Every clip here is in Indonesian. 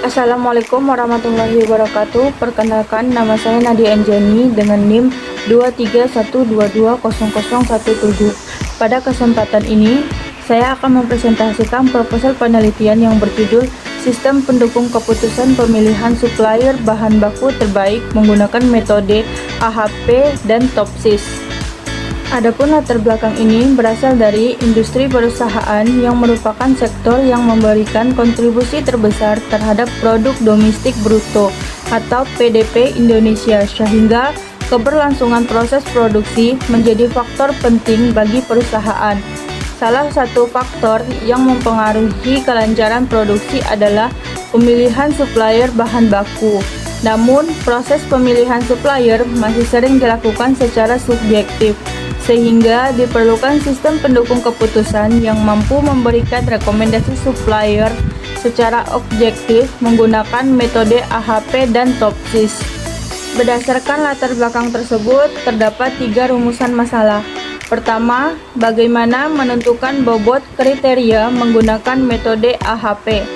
Assalamualaikum warahmatullahi wabarakatuh. Perkenalkan, nama saya Nadia Anjani dengan NIM 231220017. Pada kesempatan ini, saya akan mempresentasikan proposal penelitian yang berjudul Sistem Pendukung Keputusan Pemilihan Supplier Bahan Baku Terbaik menggunakan metode AHP dan TOPSIS. Adapun latar belakang ini berasal dari industri perusahaan yang merupakan sektor yang memberikan kontribusi terbesar terhadap produk domestik bruto atau PDB Indonesia, sehingga keberlangsungan proses produksi menjadi faktor penting bagi perusahaan. Salah satu faktor yang mempengaruhi kelancaran produksi adalah pemilihan supplier bahan baku. Namun, proses pemilihan supplier masih sering dilakukan secara subjektif, sehingga diperlukan sistem pendukung keputusan yang mampu memberikan rekomendasi supplier secara objektif menggunakan metode AHP dan TOPSIS. Berdasarkan latar belakang tersebut, terdapat 3 rumusan masalah. Pertama, bagaimana menentukan bobot kriteria menggunakan metode AHP.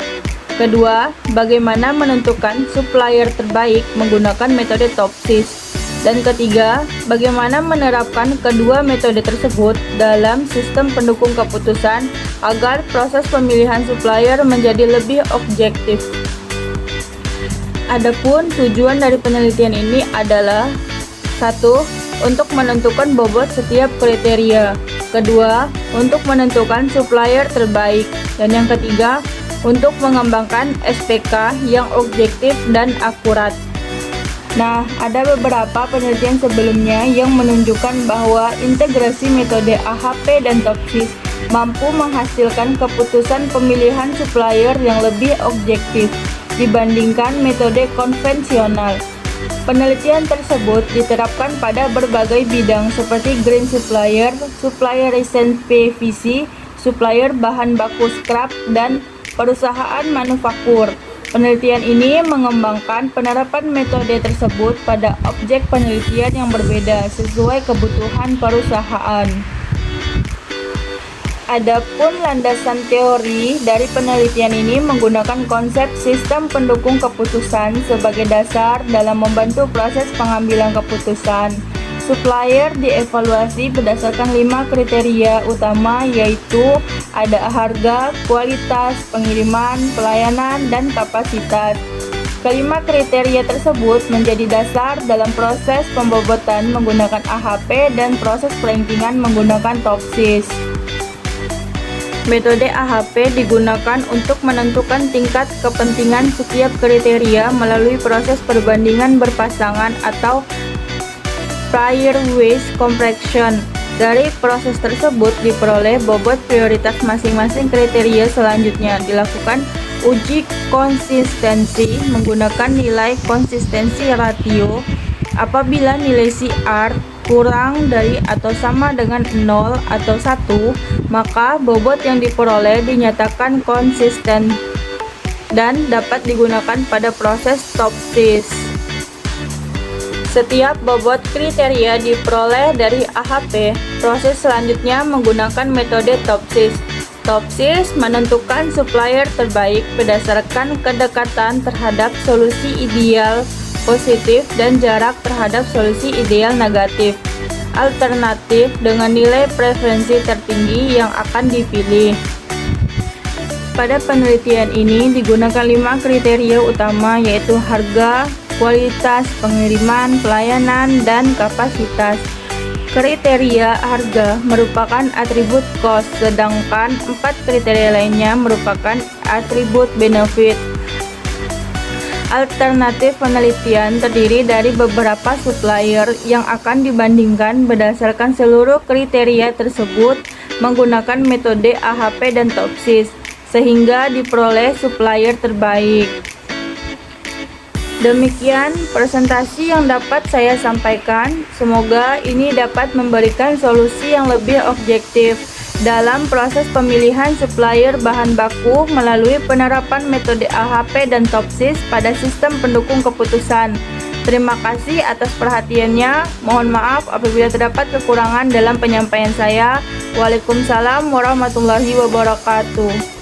Kedua, bagaimana menentukan supplier terbaik menggunakan metode TOPSIS. Dan ketiga, bagaimana menerapkan kedua metode tersebut dalam sistem pendukung keputusan agar proses pemilihan supplier menjadi lebih objektif. Adapun tujuan dari penelitian ini adalah: 1. Untuk menentukan bobot setiap kriteria. Kedua, untuk menentukan supplier terbaik. Dan yang ketiga, untuk mengembangkan SPK yang objektif dan akurat. Nah, ada beberapa penelitian sebelumnya yang menunjukkan bahwa integrasi metode AHP dan TOPSIS mampu menghasilkan keputusan pemilihan supplier yang lebih objektif dibandingkan metode konvensional. Penelitian tersebut diterapkan pada berbagai bidang seperti green supplier, supplier recent PVC, supplier bahan baku scrap, dan perusahaan manufaktur. Penelitian ini mengembangkan penerapan metode tersebut pada objek penelitian yang berbeda sesuai kebutuhan perusahaan. Adapun landasan teori dari penelitian ini menggunakan konsep sistem pendukung keputusan sebagai dasar dalam membantu proses pengambilan keputusan. Supplier dievaluasi berdasarkan 5 kriteria utama, yaitu ada harga, kualitas, pengiriman, pelayanan, dan kapasitas. Kelima kriteria tersebut menjadi dasar dalam proses pembobotan menggunakan AHP dan proses perankingan menggunakan TOPSIS. Metode AHP digunakan untuk menentukan tingkat kepentingan setiap kriteria melalui proses perbandingan berpasangan atau pair wise comparison. Dari proses tersebut diperoleh bobot prioritas masing-masing kriteria. Selanjutnya dilakukan uji konsistensi menggunakan nilai konsistensi ratio. Apabila nilai CR kurang dari atau sama dengan 0 atau 1, maka bobot yang diperoleh dinyatakan konsisten dan dapat digunakan pada proses TOPSIS. Setiap bobot kriteria diperoleh dari AHP, proses selanjutnya menggunakan metode TOPSIS. TOPSIS menentukan supplier terbaik berdasarkan kedekatan terhadap solusi ideal positif dan jarak terhadap solusi ideal negatif alternatif dengan nilai preferensi tertinggi yang akan dipilih. Pada penelitian ini digunakan 5 kriteria utama, yaitu harga, kualitas, pengiriman, pelayanan, dan kapasitas. Kriteria harga merupakan atribut cost, sedangkan 4 kriteria lainnya merupakan atribut benefit. Alternatif penelitian terdiri dari beberapa supplier yang akan dibandingkan berdasarkan seluruh kriteria tersebut menggunakan metode AHP dan TOPSIS, sehingga diperoleh supplier terbaik. Demikian presentasi yang dapat saya sampaikan. Semoga ini dapat memberikan solusi yang lebih objektif dalam proses pemilihan supplier bahan baku melalui penerapan metode AHP dan TOPSIS pada sistem pendukung keputusan. Terima kasih atas perhatiannya. Mohon maaf apabila terdapat kekurangan dalam penyampaian saya. Waalaikumsalam warahmatullahi wabarakatuh.